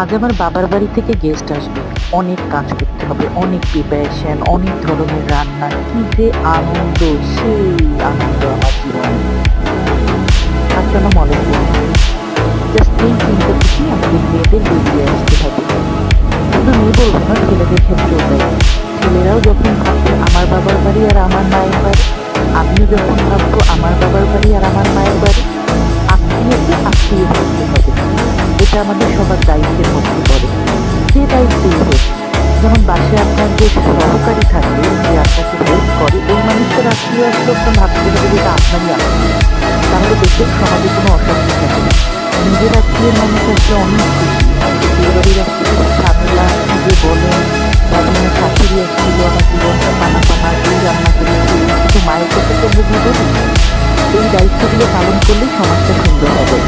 আজ আমার বাবার বাড়ি থেকে গেস্ট আসবে। অনেক কাজ করতে হবে, অনেক প্রিপারেশন, অনেক ধরনের রান্না। কি যে আনন্দ, সেই আনন্দ আমার জীবনে। আসসালামু আলাইকুম। জাস্ট এই চিন্তা থেকে আমাদের মেয়েদের বেরিয়ে আসতে হবে। শুধু মেয়ে বলবো না, ছেলেদের ক্ষেত্রেও তাই। ছেলেরাও যখন ভাববে আমার বাবার বাড়ি আর আমার মায়ের বাড়ি, আমিও যখন ভাববো আমার বাবার বাড়ি আর আমার মায়ের বাড়ি, আত্মীয়কে আত্মীয় করতে হবে। এটা আমাদের সবার দায়িত্বের মধ্যে পড়ে। যে দায়িত্বই হোক, যেমন বাসায় আপনার যে সহকারী থাকে, যে আপনাকে হেল্প করে, ওই মানুষটার আত্মীয় আসলে আপনার ভাবতে হবে যে এটা আপনারই আত্মীয়। তাহলে দেখবেন সমাজে কোনো অশান্তি থাকে না। নিজের আত্মীয়ের মানুষ আসলে অনেক খুশি। বিয়ে বাড়ির আত্মীয় ঝামেলা যে বলে, আমার শাশুড়ি আসছিল, আমার জীবনটা পানা পানা, এই রান্না করেছি, কিন্তু মায়ের কথা তো বুঝি বলি। এই দায়িত্বগুলো পালন করলেই সমাজটা সুন্দর হবে।